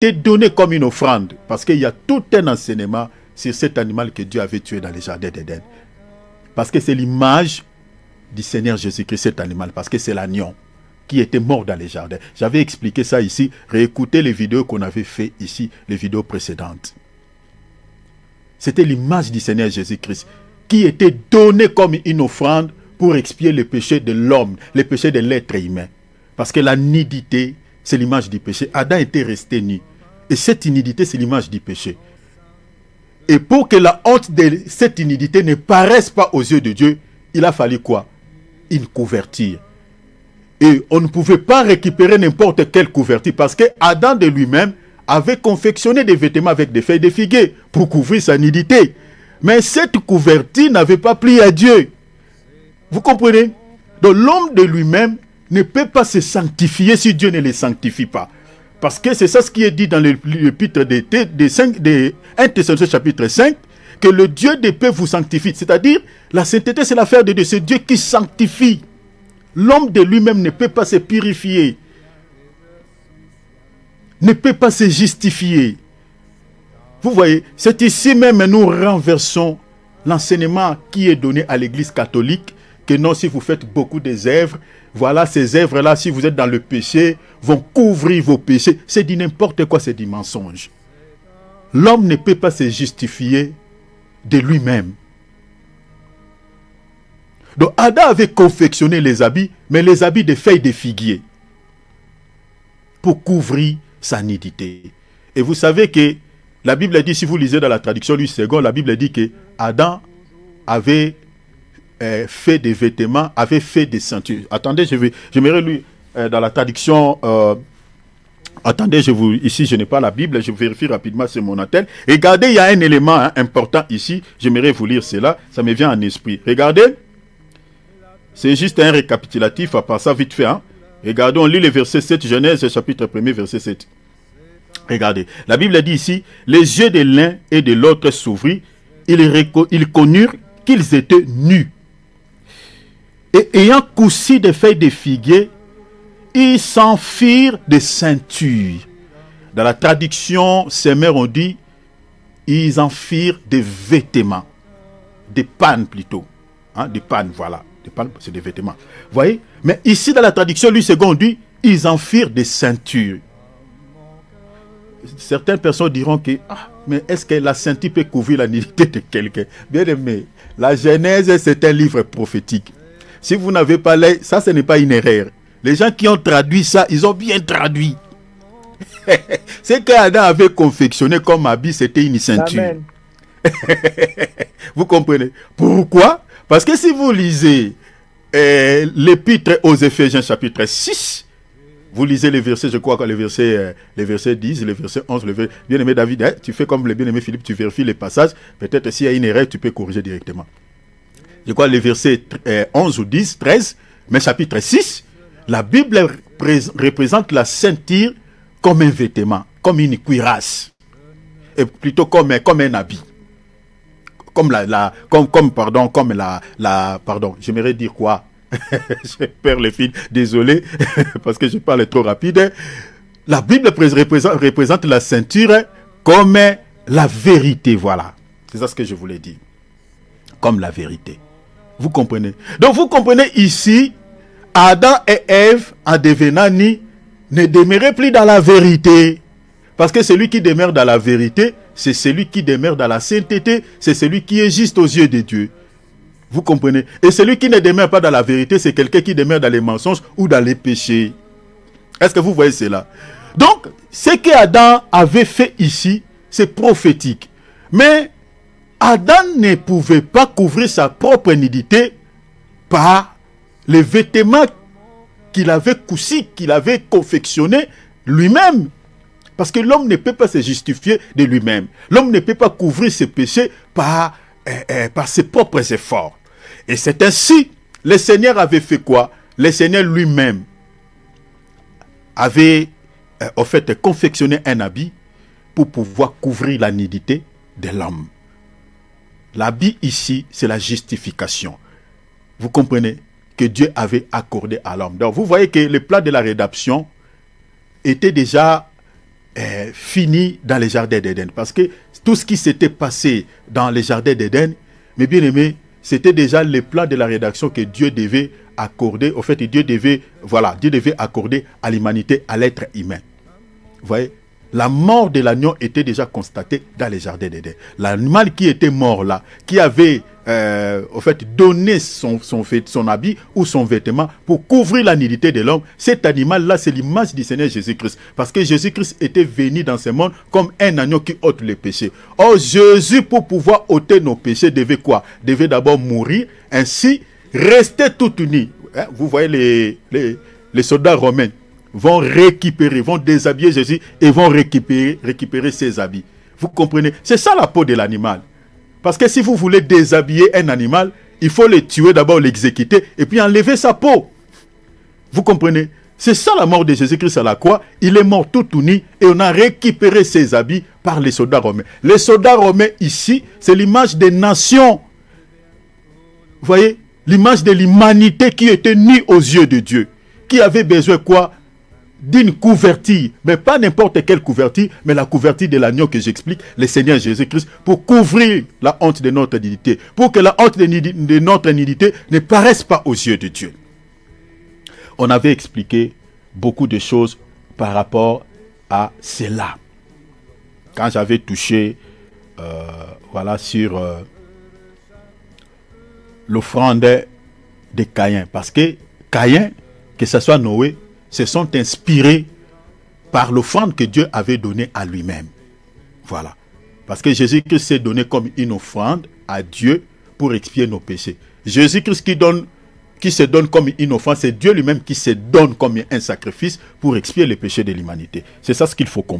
été donné comme une offrande, parce qu'il y a tout un enseignement sur cet animal que Dieu avait tué dans les jardins d'Éden. Parce que c'est l'image du Seigneur Jésus-Christ, cet animal, parce que c'est l'agneau qui était mort dans les jardins. J'avais expliqué ça ici. Réécoutez les vidéos qu'on avait fait ici, les vidéos précédentes. C'était l'image du Seigneur Jésus-Christ qui était donnée comme une offrande pour expier les péchés de l'homme, les péchés de l'être humain. Parce que la nudité, c'est l'image du péché. Adam était resté nu. Et cette nudité, c'est l'image du péché. Et pour que la honte de cette nudité ne paraisse pas aux yeux de Dieu, il a fallu quoi? Une couverture. Et on ne pouvait pas récupérer n'importe quelle couverture parce que Adam de lui-même avait confectionné des vêtements avec des feuilles de figuier pour couvrir sa nudité. Mais cette couverture n'avait pas plu à Dieu. Vous comprenez? Donc l'homme de lui-même ne peut pas se sanctifier si Dieu ne le sanctifie pas. Parce que c'est ça ce qui est dit dans l'épître de 1 Thessaloniciens chapitre 5, que le Dieu de paix vous sanctifie. C'est-à-dire, la sainteté c'est l'affaire de Dieu, c'est Dieu qui sanctifie. L'homme de lui-même ne peut pas se purifier, ne peut pas se justifier. Vous voyez, c'est ici même nous renversons l'enseignement qui est donné à l'Église catholique, que non, si vous faites beaucoup des œuvres, voilà, ces œuvres-là, si vous êtes dans le péché, vont couvrir vos péchés. C'est du n'importe quoi, c'est du mensonge. L'homme ne peut pas se justifier de lui-même. Donc Adam avait confectionné les habits, mais les habits de feuilles de figuier, pour couvrir sa nudité. Et vous savez que la Bible dit, si vous lisez dans la traduction Louis II, la Bible dit que Adam avait fait des vêtements, avait fait des ceintures. Attendez, j'aimerais lui, dans la traduction, attendez, ici je n'ai pas la Bible, je vérifie rapidement sur mon antenne. Regardez, il y a un élément important ici, j'aimerais vous lire cela, ça me vient en esprit. Regardez, c'est juste un récapitulatif, à part ça vite fait. Hein? Regardez, on lit le verset 7, Genèse chapitre 1er, verset 7. Regardez, la Bible dit ici, les yeux de l'un et de l'autre s'ouvrirent, ils connurent qu'ils étaient nus. Et ayant cousu des feuilles de figuier, ils s'en firent des ceintures. Dans la traduction, ces mères ont dit, ils en firent des vêtements. Des pannes plutôt. Hein, des pannes, voilà. Des pannes, c'est des vêtements. Vous voyez? Mais ici, dans la traduction, Louis II dit, ils en firent des ceintures. Certaines personnes diront que, mais est-ce que la ceinture peut couvrir la nudité de quelqu'un? Bien aimé, la Genèse, c'est un livre prophétique. Si vous n'avez pas l'œil, ça, ce n'est pas une erreur. Les gens qui ont traduit ça, ils ont bien traduit. Ce qu'Adam avait confectionné comme habit, c'était une ceinture. Vous comprenez? Pourquoi? Parce que si vous lisez l'épître aux Éphésiens chapitre 6, vous lisez les versets, je crois que les versets 10, les versets 11, bien-aimé David, hein, tu fais comme le bien-aimé Philippe, tu vérifies les passages. Peut-être s'il y a une erreur, tu peux corriger directement. Je crois les versets 11 ou 10, 13, mais chapitre 6, la Bible représente la ceinture comme un vêtement, comme une cuirasse, et plutôt comme un habit. Pardon, j'aimerais dire quoi? Je perds le fil, désolé, parce que je parle trop rapide. La Bible représente la ceinture comme la vérité, voilà. C'est ça ce que je voulais dire. Comme la vérité. Vous comprenez? Donc vous comprenez ici, Adam et Ève, en devenant nus, ne demeuraient plus dans la vérité. Parce que celui qui demeure dans la vérité, c'est celui qui demeure dans la sainteté, c'est celui qui est juste aux yeux de Dieu. Vous comprenez? Et celui qui ne demeure pas dans la vérité, c'est quelqu'un qui demeure dans les mensonges ou dans les péchés. Est-ce que vous voyez cela? Donc, ce qu'Adam avait fait ici, c'est prophétique. Mais Adam ne pouvait pas couvrir sa propre nudité par les vêtements qu'il avait cousus, qu'il avait confectionnés lui-même. Parce que l'homme ne peut pas se justifier de lui-même. L'homme ne peut pas couvrir ses péchés par ses propres efforts. Et c'est ainsi, le Seigneur avait fait quoi? Le Seigneur lui-même avait en fait confectionné un habit pour pouvoir couvrir la nudité de l'homme. L'habit ici, c'est la justification. Vous comprenez que Dieu avait accordé à l'homme. Donc vous voyez que le plan de la rédemption était déjà fini dans les jardins d'Éden. Parce que tout ce qui s'était passé dans les jardins d'Éden, mes bien-aimés, c'était déjà le plan de la rédaction que Dieu devait accorder. Au fait, Dieu devait accorder à l'humanité, à l'être humain. Vous voyez, la mort de l'agneau était déjà constatée dans les jardins d'Éden. L'animal qui était mort là, qui avait au fait donné son habit ou son vêtement pour couvrir la nudité de l'homme, cet animal-là, c'est l'image du Seigneur Jésus-Christ. Parce que Jésus-Christ était venu dans ce monde comme un agneau qui ôte les péchés. Or, Jésus, pour pouvoir ôter nos péchés, devait quoi? Devait d'abord mourir, ainsi rester tout uni. Vous voyez les soldats romains vont récupérer, vont déshabiller Jésus et vont récupérer ses habits. Vous comprenez? C'est ça la peau de l'animal. Parce que si vous voulez déshabiller un animal, il faut le tuer d'abord, l'exécuter et puis enlever sa peau. Vous comprenez? C'est ça la mort de Jésus-Christ à la croix. Il est mort tout uni et on a récupéré ses habits par les soldats romains. Les soldats romains ici, c'est l'image des nations. Vous voyez? L'image de l'humanité qui était nue aux yeux de Dieu. Qui avait besoin quoi? D'une couverture, mais pas n'importe quelle couverture, mais la couverture de l'agneau que j'explique, le Seigneur Jésus-Christ, pour couvrir la honte de notre nudité, pour que la honte de notre nudité ne paraisse pas aux yeux de Dieu. On avait expliqué beaucoup de choses par rapport à cela. Quand j'avais touché sur l'offrande de Caïn, parce que Caïn, que ce soit Noé, se sont inspirés par l'offrande que Dieu avait donnée à lui-même. Voilà. Parce que Jésus-Christ s'est donné comme une offrande à Dieu pour expier nos péchés. Jésus-Christ qui se donne comme une offrande, c'est Dieu lui-même qui se donne comme un sacrifice pour expier les péchés de l'humanité. C'est ça ce qu'il faut comprendre.